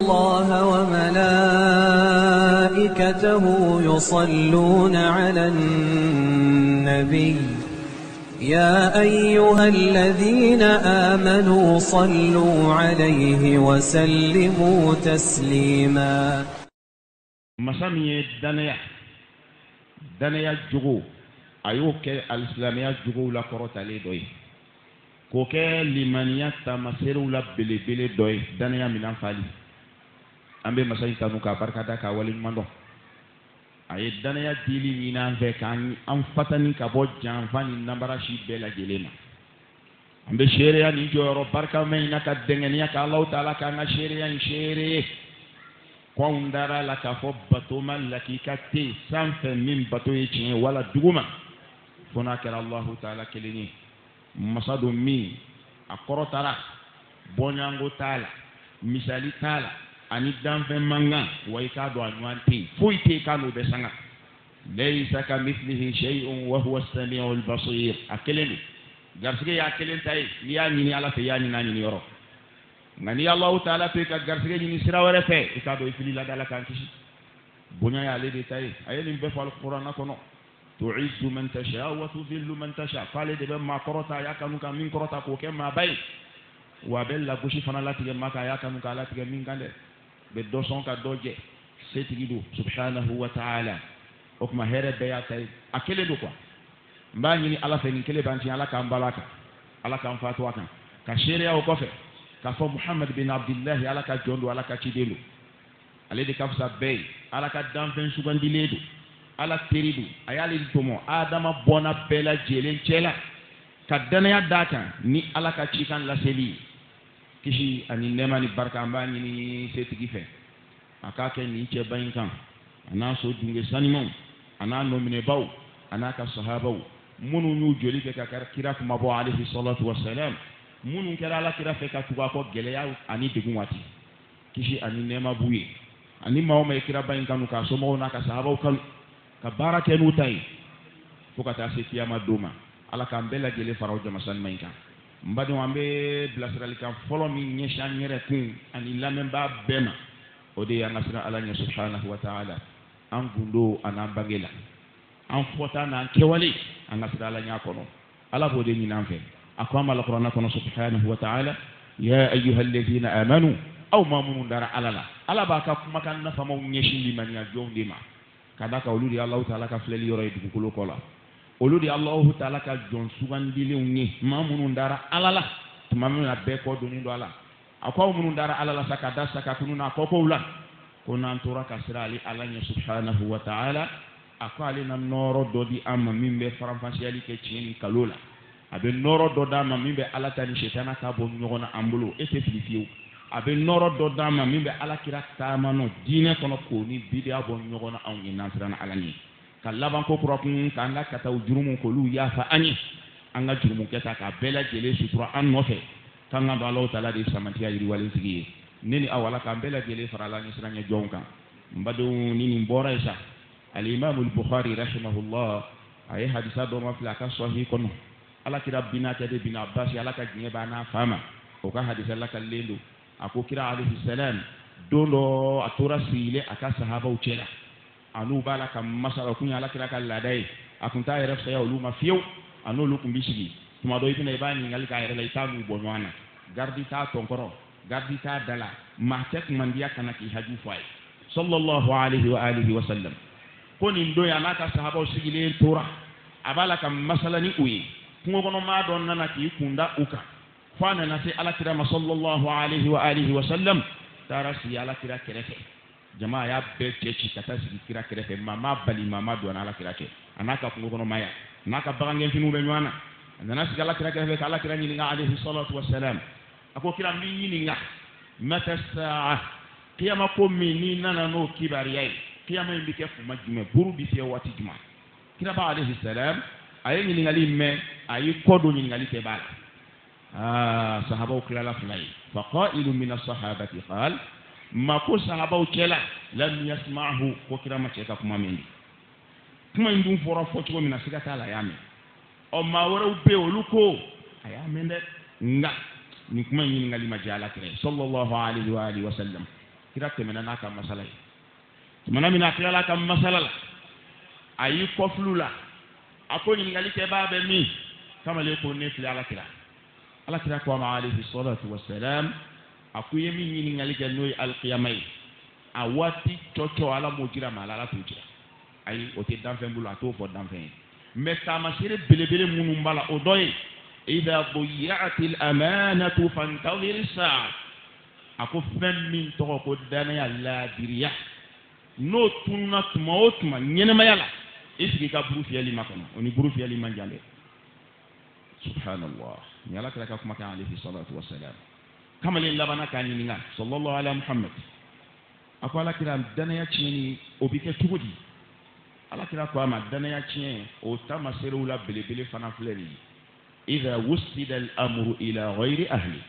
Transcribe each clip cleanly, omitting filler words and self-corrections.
الله وملائكته يصلون على النبي يا أيها الذين آمنوا صلوا عليه وسلموا تسليما. مسامي دنيا جوجو أيوك الإسلامية جوجو لا كروت عليه دوي كوكا لمانيا تمسيرو لا بلي بلي دوي دنيا من أنفالي أمبي مساجي كانوكا بركاتا كوالين ماندو أي دنيا ديلي مينا فكان أنفتني كبوج جانفاني نبراشي بلا جلما أمبي شيريا نيجورو بركا مينا كدنيا كالله تعالى كان شيريا شيري كوندارا لا كفو باتوما لكيكاتي سانف من باتوي ولا دوما فناكر الله تعالى كليني مسادو مي أكورو تارا بونيانغو تالا مثالي تالا أني دانف مانغا ويكادو أنوانتي فويتي كانوا بسانغا ليس كمثله شيء وهو السميع البصير أكلني غارسكي أكلن تاي لياني على فياني ناني يورو ngani Allah Ta'ala pe ka garsige ni sira wara fe ikado ifili la dala kan kishi bonya ya le detay ayeni be fal Qur'an kono tu'izzu man tasha wa tudhillu man tasha fale de be ma korota ya kanu ka min korota ko ke ma bay wa bella gushi fana la tige maka ya kanu ka la tige min gande be do son ka doje setigidu subhanahu wa ta'ala okma here be ya tay akele do kwa mbani ni ala fe ni kele banti ala ka mbalaka ala ka mfatu aka ka sheria o kofe kafo Muhammad bin Abdullah ala ka jondo ala ka cidelu ale de kafsa bey ala ka danfen sugandiledu ala teridu ayali tomo adama bona bela jelen cela kadana ya data ni ala ka cikan la seli kishi ani nema ni barka mbani ni setigi fe akake ni ce bayinkan ana so dunge sanimon ana nomine baw ana ka sahabaw munu ñu joli ke ka kira kuma bo alayhi salatu wassalam munun kɛra ala kira fɛ ka tugu a kɔ gɛlɛya ani degun waati kisi ani nɛɛma b'u ye ani maa o maa kira ba in kanu k'a somɔgɔw n'a ka sahabaw kanu ka baara kɛ n'u ta ye fo ka taa se kiyama don ma ala k'an bɛɛ lajɛlen fara o jama sanima in kan n badenw an bɛ bilasiralikan fɔlɔ min ɲɛsin an yɛrɛ kun ani lamɛnbaa bɛɛ ma o de ye an ka siran ala ɲɛ subhanahu wa ta'ala an gundo an'an bange la an fɔta n'an kɛwale an ka siran ala ɲɛ kɔnɔ ala b'o de ɲini an fɛ. أقام القرآن كنا سبحانه وتعالى يا أيها الذين آمنوا أو ما منون دار على لا على باك ما كان نفهم ونيشين لمن يجون دما كذا كأولو الله تعالى كفلي يريد بكل كلا أولو الله تعالى كجون سوغان ديلوني ما منون دار على لا تمامنا بيكو دوني دولا أقام منون دار على لا سكدا سككنونا كوكولا كنا نتورا كسرالي على سبحانه وتعالى أقالنا النور دودي أم من بفرام فاشيالي كتشين كلولا abe noro do dama min be ala tani shetana ka bo nyogona ambulo ete filifiu abe noro do dama min be ala kira tamano dine kono ko ni bidia bo nyogona aw ni nasrana ala ni kalaban ko kurokun kanga kata ujurumu ko lu ya fa ani anga jurumu keta ka bela jele sutura an nofe kanga do Allah taala di samantiya yiri walin sigi neni awala ka bela jele farala ni sranya jonka mbado nini mbora isa al imam al bukhari rahimahullah ay hadisa do ma fla ka sahih kono ala kira bina tade bina abbas ala ka jinye bana fama o ka hadisa la ka lendo ako kira alayhi salam dolo atura sile aka sahaba uchela anu bala kam masala kunya ala kira ka ladai akunta yere fa ya uluma fiyo anu lukum bisigi tuma do ibina ibani ngal ka yere lay tamu bonwana gardi ta tonkoro gardi ta dala mahtek mandiya kana ki haju fay sallallahu alayhi wa alihi wa sallam koni ndo ya naka sahaba usigile tora abala kam masala ni uyi kungono ma don nana ki kunda uka fana na sai ala kira sallallahu alaihi wa alihi wa sallam tara si ala kira kerefe jamaa ya be ceci kata si kira kerefe mama bali mama do na ala kira ke anaka kungono maya naka bagangen finu be nywana nana si ala kira kerefe ala kira ni nga alaihi salatu wassalam ako kira mi ni nga mata saa kiyama ko mi ni nana no kibariyai kiyama mbike fu majime buru bi fi wati juma kira ba alaihi salam ayi ni ngali me ayi kodo ni ngali ke bala sahaba ukilala fulai faqailu min as-sahabati qal ma ko sahaba ukela lam yasma'hu ko kira ma cheka kuma mendi kuma ndum foro foti ko mina sigata la yame o ma wara ube oluko aya mende nga ni kuma ni ngali majala kire sallallahu alaihi wa alihi wa sallam kira tɛmɛna n'a ka masala ye tumana min na tilala ka masala la a y'i kɔfulu la a ko ɲininkali kɛbaa bɛ min kamalen ko ne filɛ alakira ko a ma alayhi salatu wassalam a ko i ye min ɲininkali kɛ n'o ye alikiyama ye a waati cɔcɔ ala m'o jira maa la ala t'o jira ayi o tɛ danfɛn bolo a t'o fɔ danfɛn ye mɛ taamasere belebele minnu b'a la o dɔ ye idha duyyatil amanatu fantadhir as-sa'a a ko fɛn min tɔgɔ ko danaya laadiriya n'o tununa tuma o tuma ɲɛnɛmaya la i sigi ka buru fiyɛli ma kɔnɔ o ni buru fiyɛli man jan dɛ subhanallah ni ala kira ka kuma kan alayhi salatu wassalam kamalen labana k'a ɲininka sallallahu ala muhammad a ko ala kira danaya tiɲɛni o bɛ kɛ cogo di ala kira ko a ma danaya tiɲɛ o taamaserew la belebele fana filɛ nin ye idha wusida al-amru ila ghayri ahli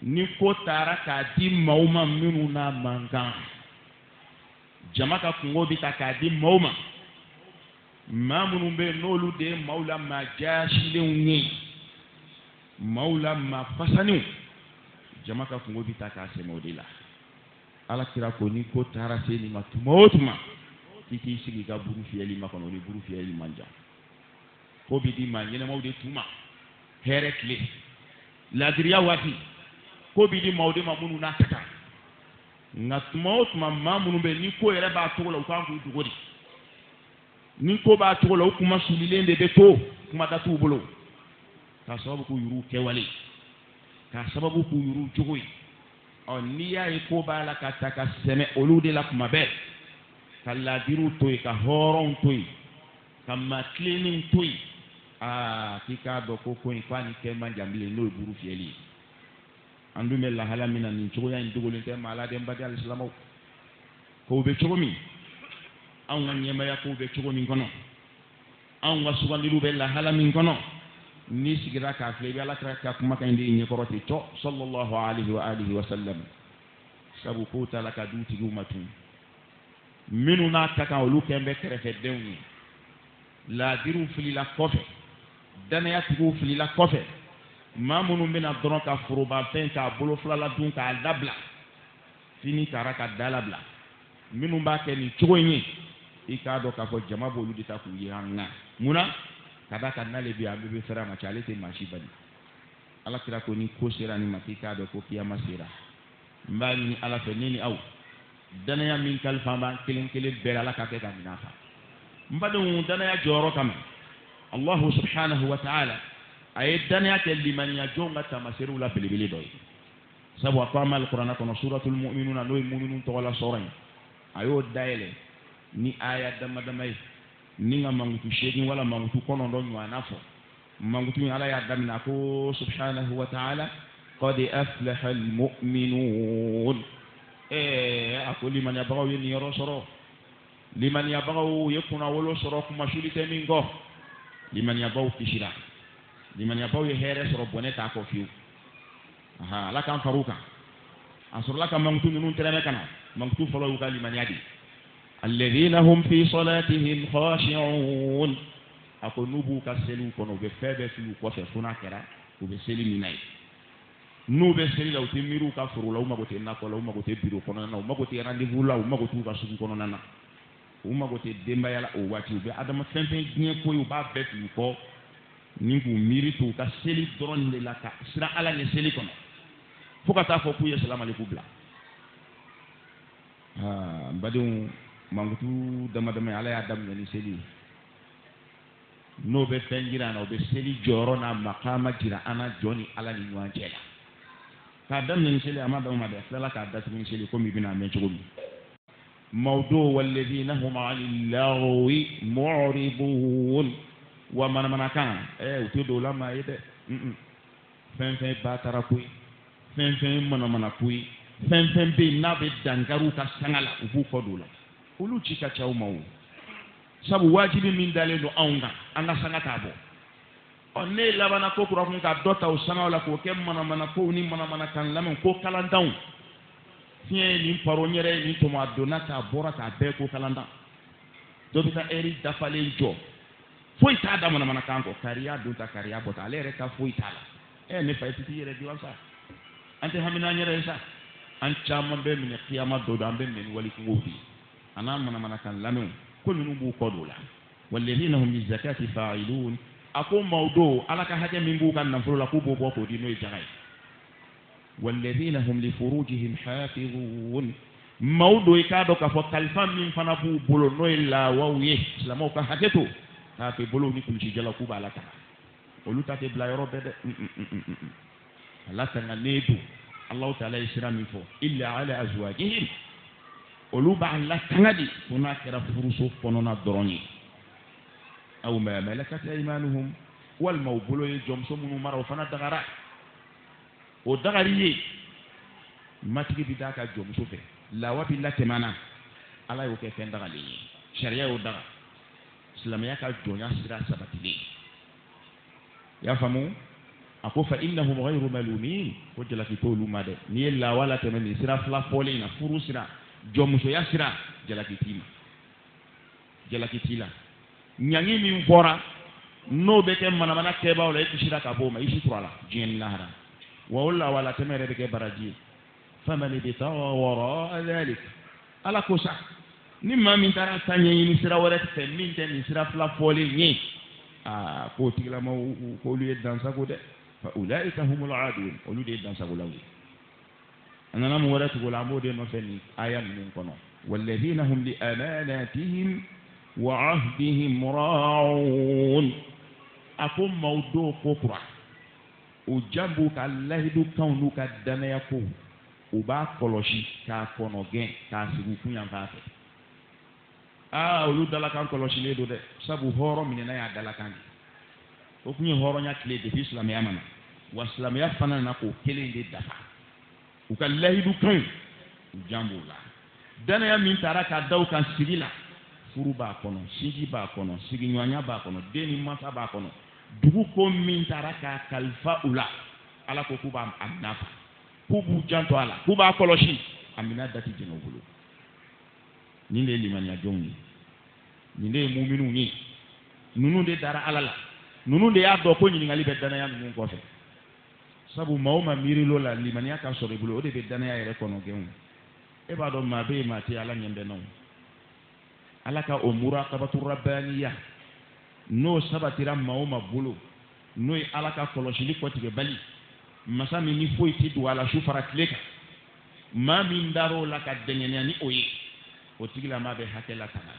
ni ko taara k'a di maaw ma minnu n'a man kan jama ka kungo bɛ ta k'a di maaw ma maa minnu bɛ yen n'olu de ye maaw la maa jaasilenw ye maaw la maa fasanenw jama ka kungo bɛ ta k'a sɛmɛ o de la ala kira ko ni ko taara se nin ma tuma o tuma i k'i sigi ka buru fiyɛli ma kɔnɔ o ni buru fiyɛli man jan ko bɛ di maa ɲɛnɛmaw de tuma hɛrɛ tile laadiriya waati ko bɛ di maaw de ma minnu n'a ka kan nka tuma o tuma maa minnu bɛ yen ni ko yɛrɛ b'a cogo la u kan k'u dogo de ni ko b'a cogo la o kuma sulilen de bɛ to kuma da t'u bolo k'a sababu k'u yuru kɛwale k'a sababu k'u yuru cogo ye n'i y'a ye ko b'a la ka ta ka sɛmɛ olu de la kuma bɛɛ ka laadiriw to yen ka hɔrɔnw to yen ka maa tilennenw to yen k'i k'a dɔn ko in k'a ni kɛ man jan bilen n'o ye buru fiyɛli ye an dun bɛ lahala min na nin cogoya in dogolen tɛ maa la dɛ n badi alisilamɛw k'o bɛ cogo min anw ka ɲɛmaya kow bɛ cogo min kɔnɔ anw ka sugandiliw bɛ lahala min kɔnɔ n'i sigira k'a filɛ i bɛ ala kira ka kumakan de ɲɛkɔrɔ ten tɔ sallallahu alaihi wa alihi wa sallam sabu kow ta la ka du tigiw ma tun minnu n'a ka kan olu kɛn bɛ kɛrɛfɛdenw ye laadiriw filila kɔfɛ danayatigiw filila kɔfɛ maa minnu bɛna dɔrɔn ka forobafɛn k'a bolo filala dun k'a dabila fini taara ka da labila minnu b'a kɛ nin cogo in ye i k'a dɔn k'a fɔ jama b'olu de ta k'u ye an na munna ka da ka n'ale bɛ yan an bɛɛ bɛ fɛrɛ a ma cɛ ale tɛ maa si bali ala kira ko ni ko sera nin ma k'i k'a dɔn ko kiyama sera n b'a ɲini ala fɛ ne ni aw danaya min kalifa b'an kelen kelen bɛɛ ala ka kɛ ka minɛ a kan n badenw danaya jɔyɔrɔ kama allahu subhanahu wa ta'ala a ye danaya kɛ limaniya jɔnw ka taamaserew la belebele dɔ ye sabu a ko an b'ale kuranna kɔnɔ suratul mu'minuna n'o ye mu'minun tɔgɔla sɔrɔ ye a y'o dayɛlɛ ni aya dama dama ye ni ka mankutu 8 wala mankutu 9 ɲɔgɔnna fɔ mankutu in ala y'a daminɛ a ko subhanahu wa ta'ala qad aflaha almu'minun a ko limaniyabagaw ye nin yɔrɔ sɔrɔ limaniyabagaw ye kunnawolo sɔrɔ kuma suli tɛ min kɔ limaniyabagaw kisira limaniyabaw ye hɛrɛ sɔrɔ bɔnɛ t'a kɔ fiyewu ala k'an far'u kan a sɔrɔla ka mankutu ninnu tɛrɛmɛ ka na mankutu fɔlɔ y'u ka limaniya de alladhina hum fi salatihim khashi'un a ko n'u b'u ka seliw kɔnɔ u bɛ fɛn bɛɛ fili u kɔfɛ fo n'a kɛra u bɛ seli min na ye n'u bɛ seli la u tɛ miiri u ka foro la u mago tɛ nakɔ la u mago tɛ biro kɔnɔna na u mago tɛ rendez-vous la u mago t'u ka sugu kɔnɔna na u mago tɛ denbaya la o waati u bɛ adama fɛn fɛn diɲɛ ko ye u b'a bɛɛ fili u kɔ ni k'u miiri to u ka seli dɔrɔn de la ka siran ala ɲɛ seli kɔnɔ fo ka taa fɔ k'u ye salamaleku bila n badenw mankutu dama dama ala y'a daminɛ ni seli ye n'o bɛ fɛn jira an na o bɛ seli jɔyɔrɔ n'a maqama jira an na jɔn ni ala ni ɲɔgɔn cɛ la k'a daminɛ ni seli a ma bɛn o ma dɛ a tilala k'a datugu ni seli komi i bɛna a mɛn cogo min mawdo walladhina hum ani llaghwi mu'ridun wa manamanakan u tɛ don o la maa ye dɛ fɛn fɛn ba taara ko ye fɛn fɛn manamana ko ye fɛn fɛn bɛ yen n'a bɛ dankari ka sanga la u b'u kɔ don o la olu ci ka ca u ma o sabu wajibi min dalen don anw kan an ka sanga t'a bɔ ne ye labanna ko kura kun ka dɔ ta o sangaw la k'o kɛ manamana kow ni manamanakan lamɛn ko kalantanw fiɲɛ ye nin paro n yɛrɛ ye nin tɔmɔ a donna k'a bɔra k'a bɛɛ ko kalantan dɔ bɛ taa ɛri dafalen jɔ foyi t'a da manamanakan kɔ kariya don ta kariya bɔ ta ale yɛrɛ ka foyi t'a la ne fa i tɛ t'i yɛrɛ dilan sa an tɛ hami n'an yɛrɛ ye sa an caman bɛ minɛ kiyama dɔ don an bɛ minɛ ni wali kungow de an'a manamana kan lamɛnw ko ninnu b'u kɔ don la walladhina hum lizakati fa'ilun a ko maaw do ala ka hakɛ min b'u ka nafolo la k'u b'o bɔ k'o di n'o ye jaga ye walladhina hum li furujihim hafizun maaw do i k'a dɔn k'a fɔ kalifa min fana b'u bolo n'o ye lawaw ye silamɛw ka hakɛ to k'a to bolow ni kulusi jala k'u b'a la taga olu ta tɛ bila yɔrɔ bɛɛ dɛ ala tanganen don Allahu ta'ala ye sira min fɔ illa ala azwajihim olu b'a la tanga di fo n'a kɛra furuso kɔnɔna dɔrɔn ye aw ma malakat aymanuhum walima u bolo ye jɔnmuso minnu mara o fana dagara o dagari ye matigi bi d'a ka jɔnmuso fɛ lawa bi latɛmɛna ala y'o kɛ fɛn dagalen ye sariya y'o daga silamɛya ka jɔnya sira sabatilen y'a faamu a ko fa innahum ghayru malumin ko jalaki t'olu ma dɛ n'i ye lawa latɛmɛ nin sira fila fɔlen na furu sira jɔnmusoya sira jalaki t'i ma jalaki t'i la ɲangi min fɔra n'o bɛ kɛ manamana kɛbaaw la i kisira ka bɔ o ma i si tura la diɲɛ ni lahara wa o lawa latɛmɛ yɛrɛ bɛ kɛ baraji ye faman ibtagha wara'a dhalik ala ko sa ni maa min taara ta ɲɛɲini sira wɛrɛ fɛ min tɛ nin sira fila fɔlen ye k'o tigilama k'olu ye dansago dɛ fa ulaika humul aadun olu de ye dansagolaw ye a nana mun wɛrɛ tugu la an b'o de nɔfɛ nin aya ninnu kɔnɔ walladhina hum li amanatihim wa ahdihim ra'un a ko maaw do ko kura o jambu ka lahidu kanw n'u ka danaya ko u b'a kɔlɔsi k'a kɔnɔ gɛn k'a sigi kun yan fan fɛ olu dalakan kɔlɔsilen don dɛ sabu hɔrɔn minɛna y'a dalakan de o kun ye hɔrɔnya tile depuis silamɛya ma na wa silamɛya fana nana k'o kelen de dafa u ka lahidu kanw u jambu la danaya min taara ka da u kan sigi la furu b'a kɔnɔ sinji b'a kɔnɔ sigiɲɔgɔnya b'a kɔnɔ den ni mansa b'a kɔnɔ dugu ko min taara k'a kalifa u la ala ko k'u b'a nafa k'u b'u janto a la k'u b'a kɔlɔsi a mina dati jɛnɛ u bolo nin de ye limaniya jɔnw ye nin de ye muminunw ye ninnu de dara ala la ninnu de y'a dɔn ko ɲininkali bɛ danaya ninnu kɔfɛ sabu maa o maa miirilo la limaniya ka sɔrɔ i bolo o de bɛ danaya yɛrɛ kɔnɔ gɛnw e b'a dɔn maa bɛ yen maa tɛ ala ɲɛ bɛ n'o ala ka o muraqabatu rabbaniya n'o sabatira maa o maa bolo n'o ye ala ka kɔlɔsili kɔtigɛ bali masa min ni foyi tɛ don a la su fara tile kan maa min dar'o la ka dɛngɛniya ni o ye o tigilama bɛ hakɛ la tanga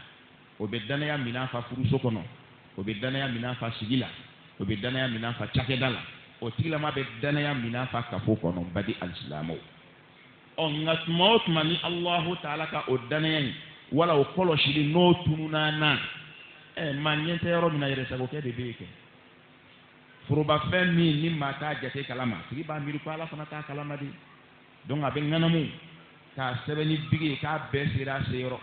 o bɛ danaya minɛ fa furuso kɔnɔ o bɛ danaya minɛ fa sigi la o bɛ danaya minɛ fa cakɛda la o tigilama bɛ danaya minɛ fa kafo kɔnɔ badi alisilamɛw nka tuma o tuma ni Allahu ta'ala ka o danaya in wala o kɔlɔsili n'o tununa na maa ɲɛ tɛ yɔrɔ min na yɛrɛ sagokɛ de bɛ yen kɛ forobafɛn min ni maa t'a jate kalama tigi b'a miiri ko ala fana t'a kalama de donc a bɛ ŋanamu k'a sɛbɛn ni bigi ye k'a bɛɛ sera a seyɔrɔ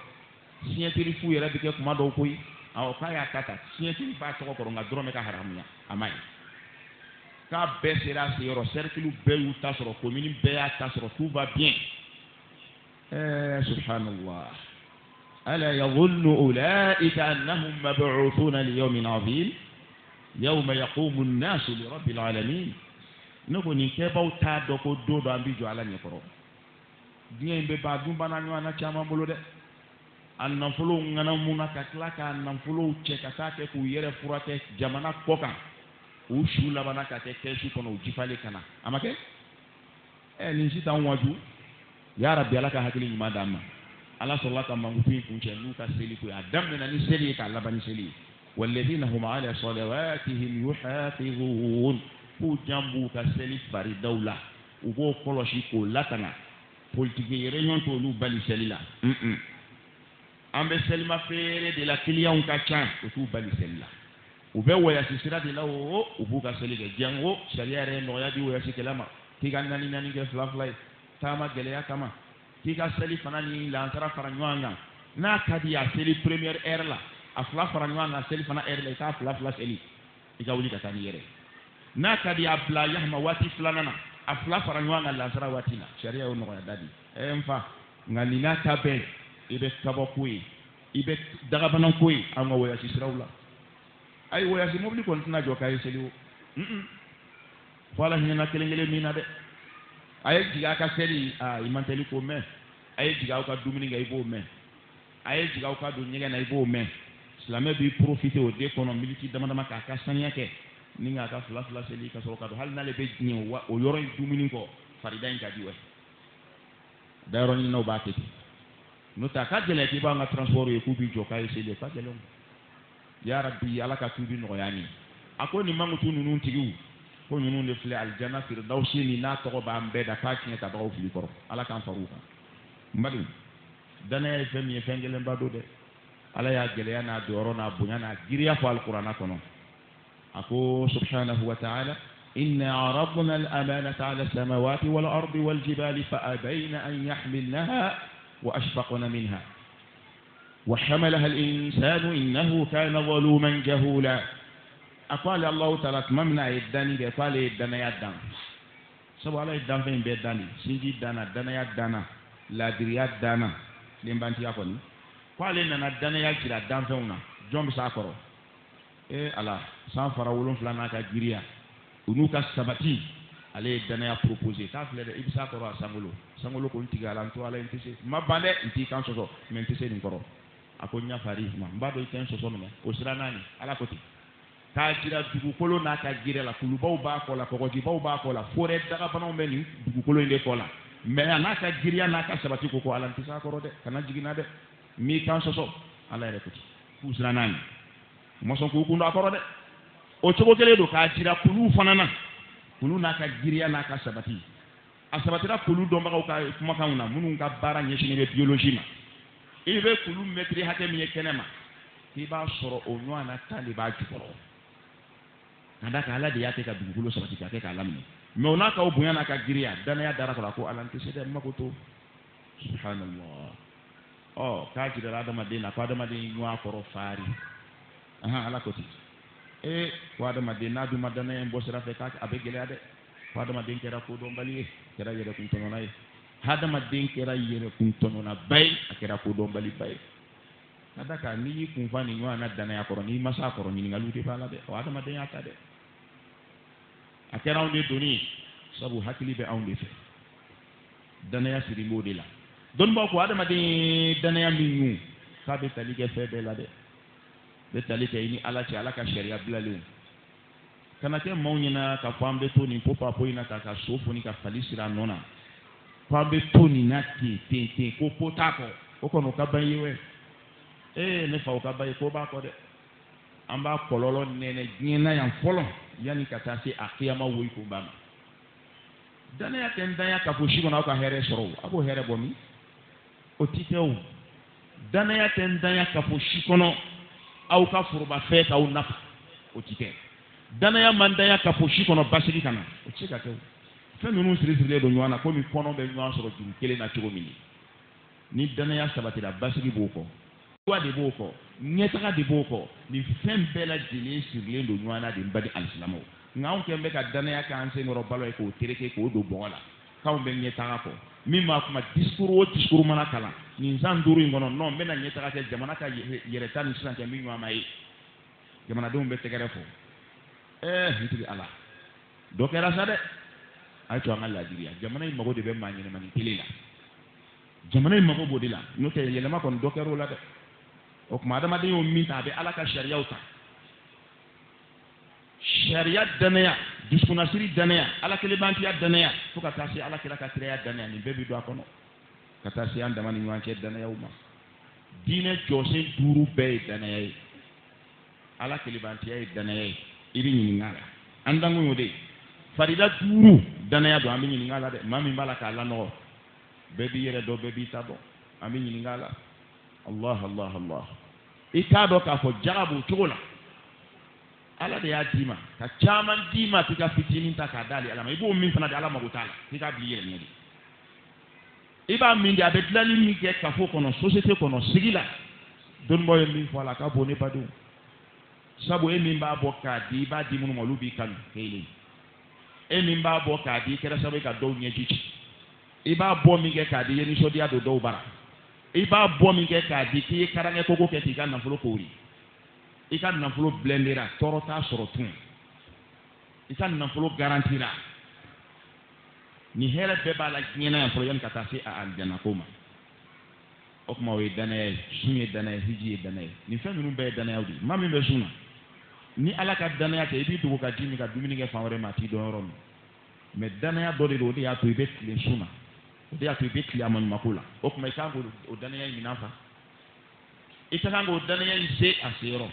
siɲɛtiri fu yɛrɛ bɛ kɛ kuma dɔw koyi k'a y'a ta ta siɲɛtiri b'a tɔgɔ kɔrɔ nka dɔrɔmɛ ka haramuya a ma ɲi k'a bɛɛ sera a seyɔrɔ cercle bɛɛ y'u ta sɔrɔ commune bɛɛ y'a ta sɔrɔ tout va bien subhanallah ala yadhunnu ulaika annahum mab'uthuna li yawmin 'azim yawma yaqumu an-nasu li rabbil 'alamin ne ko nin kɛbaaw t'a dɔn ko don dɔ an bɛ jɔ ala ɲɛkɔrɔ diɲɛ in bɛ ban dunbana ɲɔgɔn na caman bolo dɛ a nafolow ŋanamu na ka tila k'a nafolow cɛ ka taa kɛ k'u yɛrɛ furakɛ jamana kɔ kan u su labana ka kɛ kɛsu kɔnɔ u jifalen ka na a ma kɛ nin si t'anw waju ya Rabbi ala ka hakili ɲuman d'an ma ala sɔrɔla ka mankutu in kuncɛ n'u ka seli ko ye a daminɛna ni seli ye k'a laban ni seli ye walladhina hum ala salawatihim yuhafizun k'u jan b'u ka seli faridaw la u b'o kɔlɔsi k'o latanga politiki réunion t'olu bali seli la an bɛ selima feere de la clients ka ca o t'u bali seli la u bɛ wɔyasi sira de la o u b'u ka seli kɛ jango sariya yɛrɛ nɔgɔya di wɔyasikɛla ma k'i ka naani kɛ fila fila ye taama gɛlɛya kama k'i ka seli fana ni lansara fara ɲɔgɔn kan n'a ka di a seli première heure la a fila fara ɲɔgɔn kan seli fana heure la i k'a fila fila seli i ka wuli ka taa n'i yɛrɛ n'a ka di a bila yahama waati filanan na a fila fara ɲɔgɔn kan lansara waati la sariya y'o nɔgɔya da di n fa nka nin n'a ta bɛɛ i bɛ kabako ye i bɛ dagabanako ye an ka wɔyasi siraw la ayi wɔyasi mobili kɔni tɛna jɔ k'a ye seli o fo ala hinɛna kelen kelen min na dɛ aye jiga ka seli imanteli ko men aye jiga ka dumuni ga ibo men aye jiga ka do nyega na ibo men islamé bi profiter o de kono militi dama ka ka saniya ke ni nga ka fla seli ka so ka do hal na le be ni o yoro dumuni ko farida en ka diwe daro ni no ba tete nota ka jele ti ba nga transport e ku bi jo ka seli ka jele ya rabbi ala ka tubi no yani ako ni mangu tunu nun tigiu ko nyunu ne fle aljanna firdausi ni na to ba mbeda ka kinya ta ba fili koro ala kan faruka mbadu dana e femi e fengele mbado de ala ya gele ya na doro na bunya na giriya fa alqur'ana kono ako subhanahu wa ta'ala inna aradna al-amanata 'ala as-samawati wal ardi wal jibali fa abayna an yahmilnaha wa ashfaqna minha wa hamalaha al-insanu innahu kana zaluman jahula akwale Allah ta'ala mamna idani de kwale dana ya dan sabo ala idan fe be dani sinji dana ya dana la diriya dana limbanti yakoni kwale nana dana ya kira dan fe una jombi sakoro ala san fara wolon flana ka giriya unuka sabati ale dana ya proposer ka fle de ibisa koro sangolo ko ntiga ala to ala intise mabande nti kan soso men tise ni koro akonya fari ma mbado iten soso me o sira nani ala koti ka jira dugukolo na ka gira la kulubaw ba ko la kokoji baw ba ko la fore daga banaw meni dugukolo inde ko la mais na ka gira na ka sabati ko ala ntisa koro de kana jigina de mi kan soso ala re kuti kusra nani mo son ko kundo akoro de o chogo kele do ka jira kulu fanana kulu na ka gira na ka sabati asabatira kulu do mbaga ka kuma kanuna munun ka bara nyeshine be biologie ma ibe kulu metri hate mi kenema ti ba soro o nwa na tali ba jukoro nada ka ala de yake ka dugukolo sabati ka ke ka lamni me ona ka obunya na ka giriya dana ya dara ko alante sede makoto subhanallah ka jira adama de na ko adama de nwa koro fari ala koti ko adama de na duma dana en bosira fe ka abe gele ade ko adama de kera ko do mbali kera yede kun tono nay adama de kera yede kun tono na bay akera ko do mbali bay nada ka ni kun fani nwa na dana ya koro ni masa koro ni ngalude bala de o adama de ya ta de akera onde doni sabu hakili be onde fe dana ya siri modela don ba ko adama de dana ya minnu ka be talige fe be la de be talige ni ala ci ala ka sharia blale kana ke mawnyina ka fambe to ni popa po ina ka sofu ni ka falisira nona fambe to ni na te ko potako o kono ka bayewe ne fa o ka baye ko ba ko de amba kololo nene nyina yan folo yani kata se akiyama woy ko bam dana ya tenda ya ka fushi ko na ka here soro abo here bomi o titew dana ya tenda ya ka fushi kono au ka furba fe ka unap o tite dana ya manda ya ka fushi kono basiri kana o chika tew fe nunu siri do nywana ko mi kono be nywana soro juru kele na chogo mini ni dana ya sabati da basiri boko de boko nyetaka de boko ni fembe la dile sirle do nywana de mbadi alislamo ngaw kembe ka dana ya kan se ngoro balo ko tereke ko do bonga ka umbe nyetaka ko mima kuma discours mana kala ni nzanduru ngono no mena nyetaka ke jamana ka yereta ni sante mi nywa mai jamana do mbe tegere fo hitri ala do kera sade ay to ngala diriya jamana yi mago de be manyene mani telela jamana yi mago bodila no te yelema kon do kero la de o kuma adama de yo minta be ala ka sharia uta sharia danaya diskuna siri danaya ala kele banti ya danaya to ka tasi ala kila ka triya danaya ni bebi do akono ka tasi andama ni nwanche danaya uma dine jose duru be danaya ala kele banti ya danaya iri ni ngala andangu yode farida duru danaya do ami ni ngala de mami bala ka la no bebi yere do bebi tabo ami ni ngala Allah ikado ka fo jarabu tola ala de ya dima ka chaman dima tika fitinin ta ka dali ala ibo min fana de ala magutala tika biye ni iba min de abedlani mi ke ka fo kono société kono sigila don moy min fo ala ka boni badu sabu e min ba boka di ba di mun molubi kan kele e min ba boka di kera sabu ka do nyeji iba bo mi ke ka di yeni so dia do bara iba bo mi ke ka di ki karange koko ke ti kan nafulo kori ika nafulo blendera toro ta soro tun ika nafulo garantira ni hɛrɛ bɛɛ b'a la diɲɛ na yan fɔlɔ yanni ka taa se a alijana ko ma o kuma o ye danaya ye sun ye danaya ye hiji ye danaya ye nin fɛn ninnu bɛɛ ye danayaw de ye maa min bɛ sun na ni ala ka danaya tɛ i b'i dogo ka ji min ka dumuni kɛ fan wɛrɛ ma a t'i dɔn yɔrɔ min mais danaya dɔ de don o de y'a to i bɛ tile sun na o de y'a to i bɛ tile a maɲumako la o kuma i kan k'o danaya in minɛ fa i ka kan k'o danaya in se a seyɔrɔ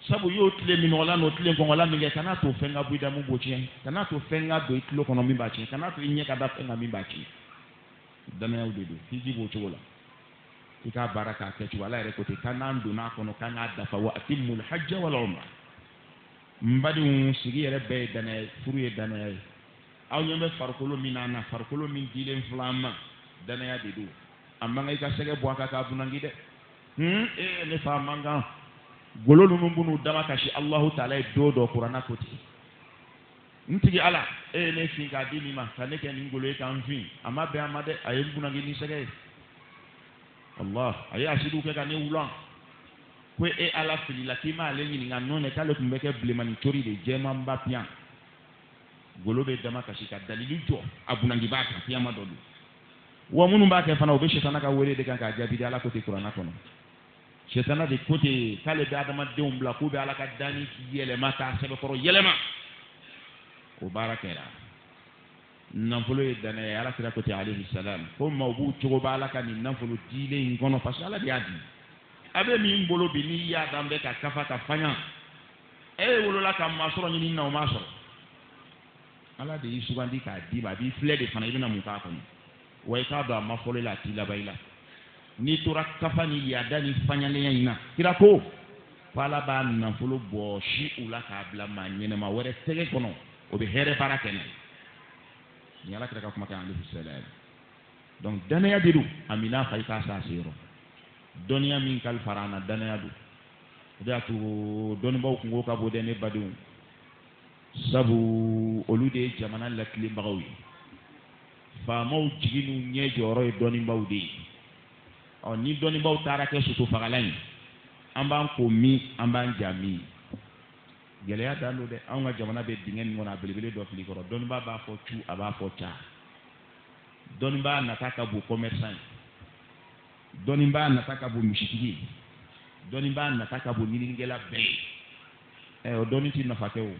sabu y'o tile minɔgɔla n'o tile kɔngɔla min kɛ kana to fɛn ka bɔ i da mun b'o tiɲɛ kana to fɛn ka don i tulo kɔnɔ min b'a tiɲɛ kana to i ɲɛ ka da fɛn kan min b'a tiɲɛ danayaw de don hiji b'o cogo la i k'a baara k'a kɛ cogo ala yɛrɛ ko ten k'an n'an donn'a kɔnɔ k'an k'a dafa wa atimmul hajja wal umra n badenw sigi yɛrɛ bɛɛ ye danaya ye furu ye danaya ye aw ɲɛ bɛ farikolo min na na farikolo min dilen filɛ an ma danaya de don a man kan i ka sɛgɛ bɔ a kan k'a bunandi dɛ ne fa man kan golo ninnu b'u dama kasi alahu taala ye don dɔ kuranna ko ten n tigi ala ye ne fin k'a di nin ma ka ne kɛ nin golo ye k'an fin a ma bɛn a ma dɛ a ye n bunandi ni sɛgɛ ye Allah a ye asidiw kɛ ka ne wulan ko e ala filila k'i m'ale ɲininka nɔ ne k'ale tun bɛ kɛ bilemani tori de jɛman ba piyan golo bɛ dama kasi ka dalili jɔ a bunandi b'a kan piyama dɔ don wa minnu b'a kɛ fana u bɛ sitana ka wele de kan k'a jaabi di ala ko ten kuranna kɔnɔ sitana de ko ten k'ale bɛ adamadenw bila k'u bɛ ala ka danni yɛlɛma k'a sɛbɛkɔrɔ yɛlɛma o baara kɛra nafolo ye danaya ye ala kira ko ten alayhi salam ko maaw b'u cogo b'a la ka nin nafolo dilen in kɔnɔ parce que ala de y'a di a bɛ min bolo bi n'i y'a dan bɛ ka kafa ka faɲa e ye wolola ka maa sɔrɔ ɲini na o m'a sɔrɔ ala de y'i sugandi k'a d'i ma a b'i filɛ de fana i bɛna mun k'a kɔnɔ wa i k'a dɔn a ma fɔlɔ la a t'i laban i la n'i tora kafa ni yaada ni faɲalenya in na kira ko ko ala b'a nafolo bɔsi u la k'a bila maa ɲɛnɛma wɛrɛ tɛgɛ kɔnɔ o bɛ hɛrɛ baara kɛ n'a ye ni ala kira ka kuma kan alayhi salam donc danaya de don a mina fa i k'a sa a seyɔrɔ dɔnniya min kalifara an na danaya don o de y'a to dɔnnibaw kungo ka bon dɛ ne badenw sabu olu de ye jamana latilenbagaw ye faamaw jigi n'u ɲɛ jɔyɔrɔ ye dɔnnibaw de ye ni dɔnnibaw taara kɛ sosofagalan ye an b'an ko min an b'an ja min gɛlɛya dan don dɛ anw ka jamana bɛ dingɛ min kɔnɔ a belebele dɔ fili kɔrɔ dɔnnibaa b'a fɔ cu a b'a fɔ ca dɔnnibaa nata ka bon commerçant ye dɔnnibaa nata ka bon misitigi ye dɔnnibaa nata ka bon ɲininikɛla bɛɛ ye o dɔnni ti nafa kɛ o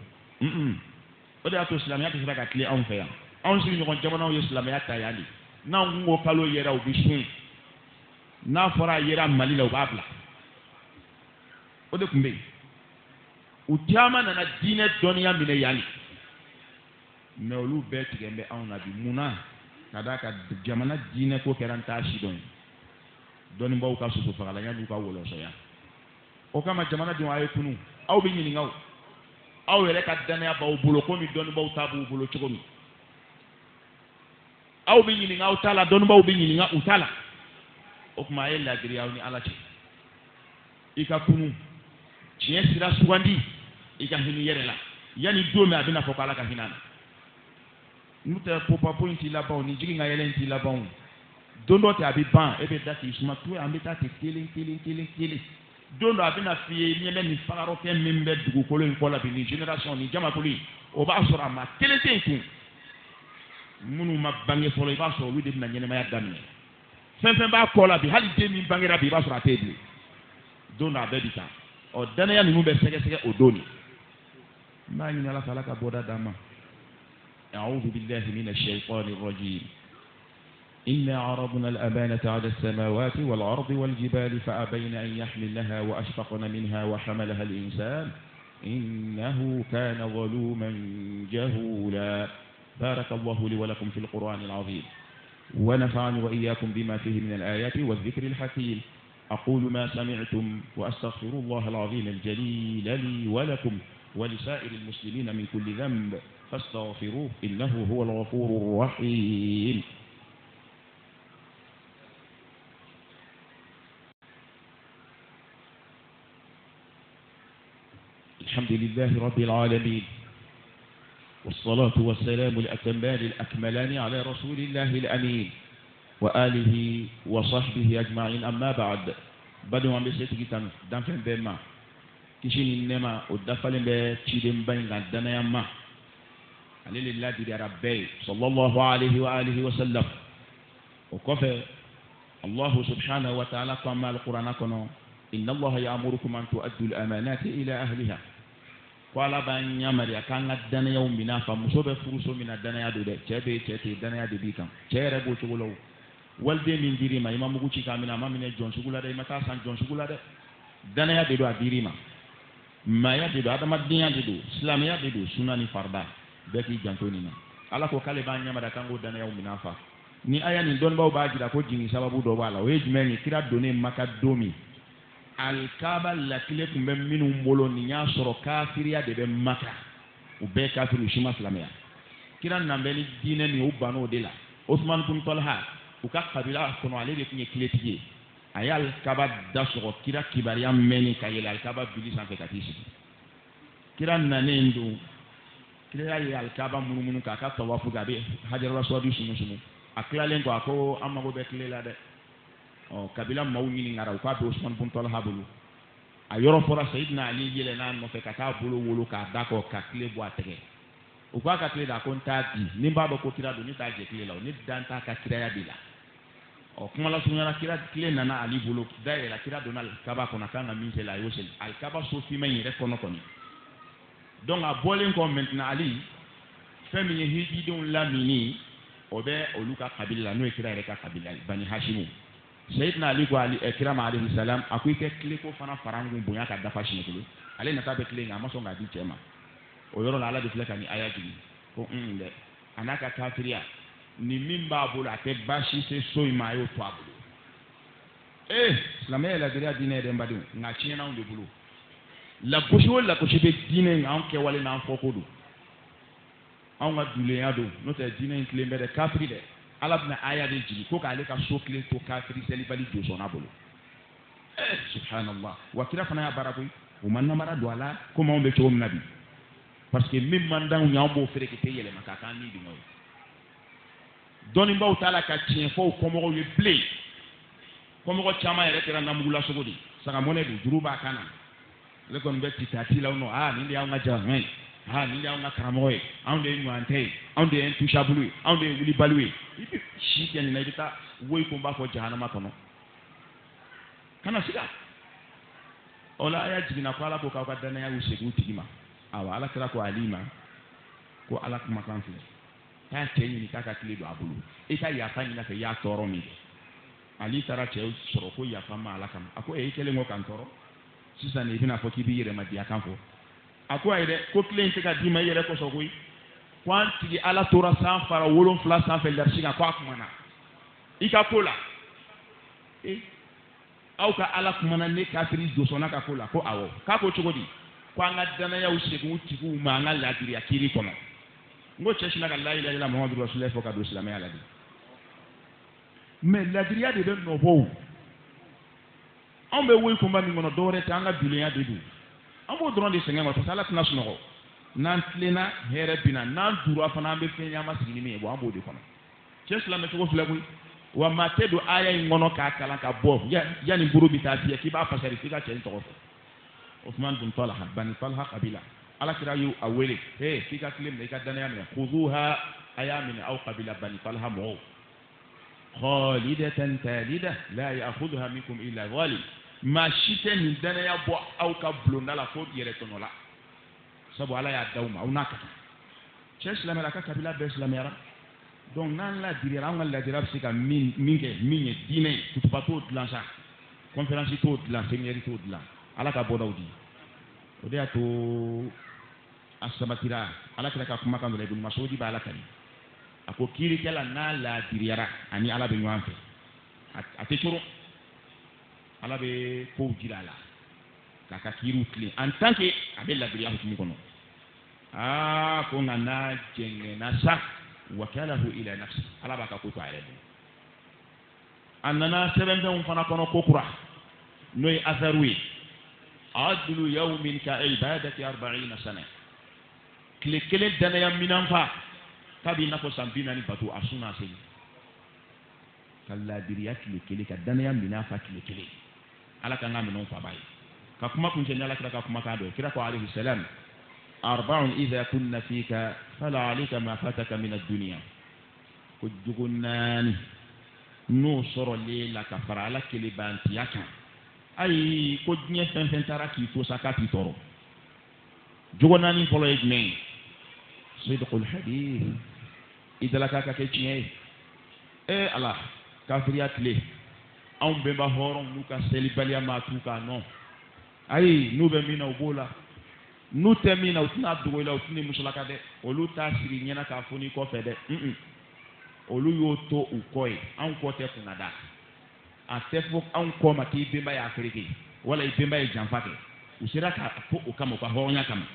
o de y'a to silamɛya tɛ se ka tile anw fɛ yan anw sigiɲɔgɔn jamanaw ye silamɛya ta yan de n'anw kun ko kalo yɛrɛ u bɛ sun n'a fɔra a yera Mali la u b'a bila o de tun bɛ yen u caman nana diinɛ dɔnniya minɛ yan de mais olu bɛɛ tigɛ bɛ anw na bi munna ka d'a kan jamana diinɛ ko kɛra n t'a si dɔn ye dɔnnibaw ka sosofagalan n'u ka wɔlɔsɔya o kama jamanadenw a ye kunu aw bɛ ɲininka o aw yɛrɛ ka danaya b'aw bolo komi dɔnnibaw ta b'u bolo cogo min aw bɛ ɲininka aw t'a la dɔnnibaw bɛ ɲininka u t'a la o kuma a ye ladiri aw ni ala cɛ i ka kunu tiɲɛ sira sugandi i ka hinɛ yɛrɛ la yanni don min a bɛna fɔ ko ala ka hinɛ na n'u tɛ popapo in t'i laban ni jigin ka yɛlɛ in t'i laban don dɔ tɛ a bɛ ban e bɛ da k'i suma to an bɛ taa ten kelen don dɔ a bɛna f'i ye ɲɛmɛ nin fagarɔkɛ min bɛ dugukolo in kɔ la bi nin génération nin jamakulu in o b'a sɔrɔ a ma kelen tɛ yen kun minnu ma bange fɔlɔ i b'a sɔrɔ olu de bɛna ɲɛnɛmaya daminɛ fɛn fɛn b'a kɔ la bi hali den min bangera bi i b'a sɔrɔ a tɛ yen bilen don dɔ a bɛɛ bi taa danaya ninnu bɛ sɛgɛsɛgɛ o don de n b'a ɲini ala ta'ala ka bɔda d'an ma a'udhu billahi minash shaitanir rajim إنا عرضنا الأمانة على السماوات والأرض والجبال فأبين أن يحملنها وأشفقن منها وحملها الإنسان إنه كان ظلوما جهولا بارك الله لي ولكم في القرآن العظيم ونفعني وإياكم بما فيه من الآيات والذكر الحكيم أقول ما سمعتم وأستغفر الله العظيم الجليل لي ولكم ولسائر المسلمين من كل ذنب فاستغفروه إنه هو الغفور الرحيم الحمد لله رب العالمين والصلاة والسلام الأتمان الأكملان على رسول الله الأمين وآله وصحبه أجمعين أما بعد بدو عم بسيتي كتان دافن بما كشين إنما ودفلن بتشيدن بين عندنا يما ale le ladiriyara bɛɛ ye sallallahu alayhi wa sallam o kɔfɛ allahu subhanahu wa ta'ala ko an bɛ alikuranna kɔnɔ inna allaha ya'murukum an tu'addu al-amanati ila ahliha ko ala b'an yamariya k'an ka danayaw minɛ fa muso bɛ furuso min na danaya don dɛ cɛ bɛ cɛ ten danaya de b'i kan cɛ yɛrɛ b'o cogo la o waliden min dir'i ma i ma mugu ci k'a minɛ a ma minɛ jɔn sugu la dɛ i ma taa san jɔn sugu la dɛ danaya de don a dir'i ma maaya de don adamadenya de don silamɛya de don sunna ni farida bɛɛ k'i janto nin na ala ko k'ale b'an yamariya k'an k'o danayaw minɛ fa ni aya nin dɔnnibaw b'a jira ko jigin sababu dɔ b'a la o ye jumɛn ye kira donnen maka don min alikaba lakile tun bɛ minnu bolo nin y'a sɔrɔ kafiriya de bɛ maka u bɛɛ ye kafiri u si ma silamɛya kira nan bɛ ni diinɛ nin u bann'o de la Usman bin Talha u ka kabila kɔnɔ ale de tun ye tiletigi ye a ye alikaba da sɔgɔ kira kibaruya mɛnni ka yɛlɛ alikaba bili sanfɛ ka t'i sigi kira nanen don kira ye alikaba munumunu k'a ka tawafu kɛ a bɛ Hajarul Aswadi sumu a tilalen kɔ a ko an mago bɛ tile la dɛ kabila maaw ɲininkara u k'a bɛ Usman bin Talha bolo a yɔrɔ fɔra Sayidina Ali yɛlɛn'a nɔfɛ ka taa bolo wolo k'a da kɔ ka tile bɔ a tɛgɛ u k'a ka tile da ko n t'a di ni n b'a dɔn ko kira don ne t'a jɛ tile la o ne dan t'a ka kiraya de la kuma la surunyana kira tile nana Ali bolo dayɛlɛ kira donna alikaba kɔnɔ a kan ka min seli a y'o seli alikaba so finma in yɛrɛ kɔnɔ kɔni donc a bɔlen kɔ maintenant Ali fɛn min ye hijidenw lamini o bɛ olu ka kabila la n'o ye kira yɛrɛ ka kabila ye Bani Hashimu Sayidina Ali ko kira ma alayhi salam a ko i tɛ tile ko fana fara n kun bonya ka dafa siɲɛ kelen ale nata bɛ tile nka a ma sɔn k'a di cɛ ma o yɔrɔ la ala de filɛ ka nin aya jigin ko dɛ a n'a ka kafiriya ni min b'a bolo a tɛ baasi se so in ma a y'o to a bolo silamɛya ladiriya diinɛ yɛrɛ n badenw nka tiɲɛna anw de bolo lagosi o lagosi bɛ diinɛ in anw kɛwale n'an fɔko don anw ka dulenya don n'o tɛ diinɛ in tilen bɛ dɛ kafiri dɛ ala bɛna aya de jigin ko k'ale ka so tilen to kafiri selibali jɔsɔnna bolo subhanallah wa kira fana y'a baara koyi o ma namara don a la komi anw bɛ cogo min na bi parce que min man d'anw ye anw b'o feere k'i tɛ yɛlɛma k'a k'an ni dingɛw ye dɔnnibaw t'a la ka tiɲɛ fɔ o kɔmɔgɔw ye bilen kɔmɔgɔ caman yɛrɛ kɛra namugula sogo de sagamɔnɛ don juru b'a kan na ale kɔni bɛ titati la nɔ nin de y'anw ka jaramɛ ye nin de y'anw ka karamɔgɔ ye anw de ye ɲɔgɔntɛ ye anw de ye intouchable ye anw de ye wulibali ye i bɛ si kɛ nin na i bɛ taa woyi ko n b'a fɔ jahanama kɔnɔ kana siga o la a y'a jiginna ko ala ko k'aw ka danaya y'u segin u tigi ma awa ala kira ko Ali ma ko ala kumakan filɛ k'a cɛ ɲini k'a ka tile don a bolo i ka yafa ɲini a fɛ i y'a tɔɔrɔ min kɛ Ali taara cɛ sɔrɔ ko yafa ma ala kama a ko i kɛlen ko k'an tɔɔrɔ sisan i bɛna fɔ k'i b'i yɛrɛmadiya kan fɔ a ko ayi dɛ ko tile in tɛ ka d'i ma i yɛrɛ kosɔn koyi ko an tigi ala tora san fara 7 sanfɛ larisi kan ko a kumana i ka ko la aw ka ala kumana ne kafiri jɔsɔnna ka ko la ko awɔ k'a ko cogo di ko an ka danayaw segin u tigiw ma an ka ladiriya kiiri kɔnɔ n ko cɛ sinna ka la ilaha illallah muhamadu rasulullah fɔ ka don silamɛya la de mais ladiriya de bɛ nɔbɔ o anw bɛ woyi kunba min kɔnɔ dɔwɛrɛ tɛ an ka dulenya de don an b'o dɔrɔn de sɛgɛn ma parce que ala tɛna sunɔgɔ n'an tilenna hɛrɛ bina n'an dura fana an bɛ fɛn ɲama sigi ni min ye bon an b'o de kɔnɔ cɛ silamɛ cogo filɛ koyi wa maa tɛ don aya in kɔnɔ k'a kalan ka bɔ yanni buru bɛ taa fiyɛ k'i b'a fasari f'i ka cɛ in tɔgɔ fɔ Usman bin Talha Bani Talha kabila ala kira y'u a wele f'i ka tile minɛ i ka danaya minɛ khuzuha a y'a minɛ aw kabila Bani Talha mɔgɔw khalidatan talida la ya'khudha minkum illa zalim maa si tɛ nin danaya bɔ aw ka bulonda la fo yɛrɛ tɔnɔ la sabu ala y'a d'aw ma aw n'a ka kan cɛ silamɛra a ka kabila bɛɛ silamɛyara donc n'an ladiriyara an ka ladiriya bɛ se ka min kɛ min ye diinɛ ye kutuba t'o dilan sa conférence t'o dilan séminaire t'o dilan ala ka bɔdaw di o de y'a to a sabatira ala kira ka kumakan dɔ la Ibn Mas'ud b'a la kari a ko kiirikɛla n'a ladiriyara ani ala bɛ ɲɔgɔn fɛ a tɛ coro ala bɛ kow jira a la k'a ka kiiriw tilen en tant que a bɛ ladiriya hukumu kɔnɔ ko nka n'a jɛngɛnna sa wakalahu ila nafsi ala b'a ka ko to a yɛrɛ bolo a nana sɛbɛnfɛnw fana kɔnɔ ko kura n'o ye asaru ye adlu yawmin ka ibadati 40 sana tile kelen danaya minan fa k'a b'i n'a fɔ san 40 bato a sun n'a seli ka ladiriya tile kelen ka danaya minan fa tile kelen ala kan ka minɛnw fa b'a ye ka kuma kun cɛ ni ala kira ka kumakan dɔ kira ko alayhi salam أربع إذا كنا فيك فلا عليك ما فاتك من الدنيا كجوغناني نو سورو ليلا كفر على كليبانتي يكا أي كجنية فنفن تراكي توساكاتي تورو جوغناني فولو إجمين صدق الحديث إذا لك كاكيتشيه إيه الله كافريات ليه أم بما هورون نوكا سيليباليا ما توكا نو أي نو بمينا وبولا نو تمينا وتنا دولا وتني مشلاكا دي ولو تاسري نينا كافوني كوفي دي olu yo to ukoy an ko te kunada a te fo an ko ma ki bemba ya afriki wala i bemba ya janfake usira ka fo o kama ko honya kama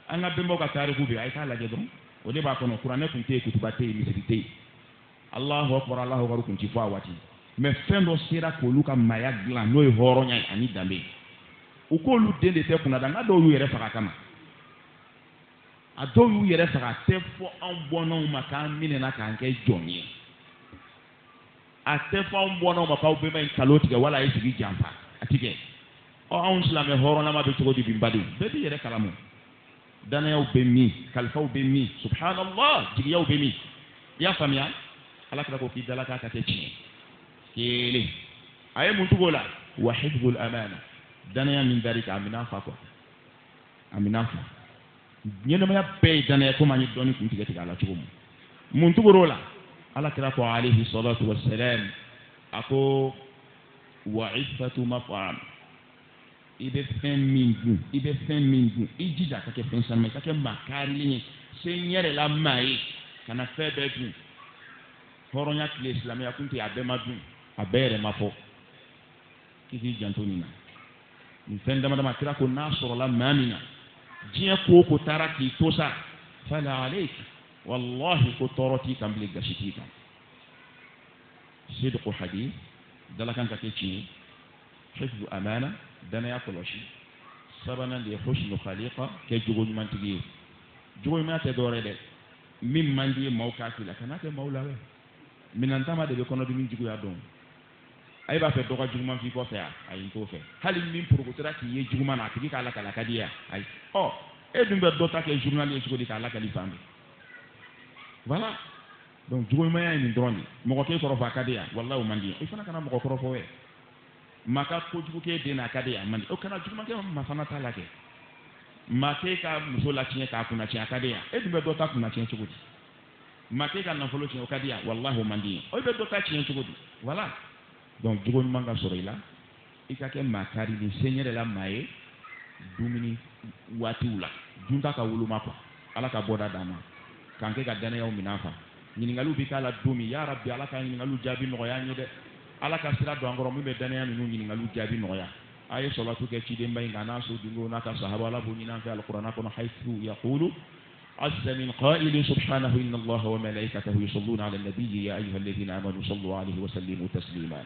an ga bemba ka tariku bi ay ka la jedon o de ba kono qur'an kun te kutuba te misirite Allahu akbar Allahu akbar kun ci fo awati mais fendo sira ko luka maya glan no horonya ani dambe u ko lu dende te kunada nga do yu yere faka kama a dɔw y'u yɛrɛ faga a tɛ fɔ anw bɔnnaw ma k'an minɛna k'an kɛ jɔn ye a tɛ fɔ anw bɔnnaw ma k'aw bɛnba in kalo tigɛ wala a ye sigi janfa a ti kɛ anw silamɛ hɔrɔnlama bɛ cogo di bi n badenw bɛɛ b'i yɛrɛ kalamu danayaw bɛ min kalifaw bɛ min subhanallah jigiyaw bɛ min i y'a faamuya ala kira ko k'i dala k'a ka kɛ tiɲɛ kelen a ye mun tugu o la wa hifdul amana danaya min dari kan a minɛn fa quoi a minɛn fa ɲɛnɛmaya bɛɛ ye danaya komi an ye dɔɔni kun tigɛ tigɛ a la cogo min mun tugura o la ala kira ko alayhi salatu wa salam a ko wa iffatu maf'am i bɛ fɛn min dun i bɛ fɛn min dun i jija ka kɛ fɛn sanuman i ka kɛ maa kaarilen ye se n yɛrɛ la maa ye ka na fɛn bɛɛ dun hɔrɔnya tile silamɛya kun tɛ a bɛɛ ma dun a bɛɛ yɛrɛ ma fɔ k'i k'i janto nin na nin fɛn dama dama kira ko n'a sɔrɔla maa min na diɲɛ ko ko taara k'i to sa fala alek wallahi ko tɔɔrɔ t'i kan bilen gasi t'i kan sidqu hadith dalakan ka kɛ tiɲɛ hifdu amana danaya kɔlɔsi sabanan de ye husnu khaliqa kɛ jogo ɲumantigi ye jogo ɲuman tɛ dɔwɛrɛ dɛ min man di ye maaw k'a k'i la kana kɛ maaw la wɛ minɛntama de bɛ kɔnɔdimi juguya dɔn a b'a fɛ dɔ ka juguman f'i kɔfɛ ayi n t'o fɛ hali min porokotera k'i ye juguman na a tigi k'a lakali a ka di yan ayi e dun bɛ dɔ ta kɛ journal ye cogo di k'a lakali fan bɛɛ voilà donc juguɲumanya ye nin dɔrɔn de mɔgɔ k'e kɔrɔfɔ a ka di yan walahi o man di ye i fana kana mɔgɔ kɔrɔfɔ wɛ maa ka kojugu k'e den na a ka di yan a man di o kana juguman kɛ maa fana t'a la kɛ maa k'e ka muso la tiɲɛ k'a kunna tiɲɛ a ka di yan e dun bɛ dɔ ta kunna tiɲɛ cogo di maa k'e ka nafolo tiɲɛ o ka di yan walahi o man di ye o bɛ dɔ ta tiɲɛ cogo di voilà donc jogo ɲuman ka sɔrɔ i la i ka kɛ maa kaarilen se n yɛrɛ la maa ye dumuni waatiw la dunta ka woloma quoi ala ka bɔda d'an ma k'an kɛ ka danayaw minɛn fa ɲininkaliw bɛ k'a la don min ya rabbi ala ka ɲininkaliw jaabi nɔgɔya an ye dɛ ala ka sira don an kɔrɔ min bɛ danaya ninnu ɲininkaliw jaabi nɔgɔya a ye salatu kɛ cidenba in kan n'a so dungo n'a ka sahaba ala b'o ɲini an fɛ alikuranɛ kɔnɔ haythu yaqulu عز من قائل سبحانه إن الله وملائكته يصلون على النبي يا أيها الذين آمنوا صلوا عليه وسلموا تسليما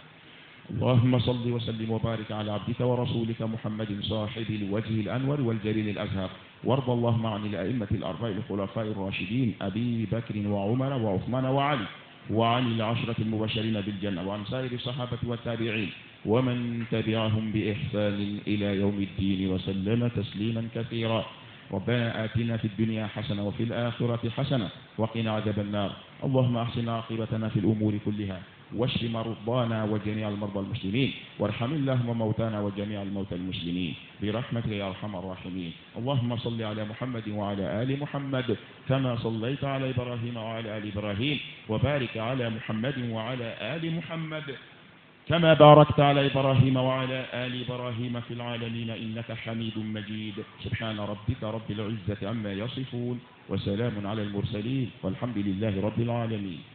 اللهم صل وسلم وبارك على عبدك ورسولك محمد صاحب الوجه الأنور والجليل الأزهر وارض اللهم عن الأئمة الأربعة الخلفاء الراشدين أبي بكر وعمر وعثمان وعلي وعن العشرة المبشرين بالجنة وعن سائر الصحابة والتابعين ومن تبعهم بإحسان إلى يوم الدين وسلم تسليما كثيرا ربنا آتنا في الدنيا حسنة وفي الآخرة حسنة وقنا عذاب النار اللهم أحسن عاقبتنا في الأمور كلها واشف مرضانا وجميع المرضى المسلمين وارحم اللهم موتانا وجميع الموتى المسلمين برحمتك يا أرحم الراحمين اللهم صل على محمد وعلى آل محمد كما صليت على إبراهيم وعلى آل إبراهيم وبارك على محمد وعلى آل محمد كما باركت على إبراهيم وعلى آل إبراهيم في العالمين إنك حميد مجيد سبحان ربك رب العزة عما يصفون وسلام على المرسلين والحمد لله رب العالمين.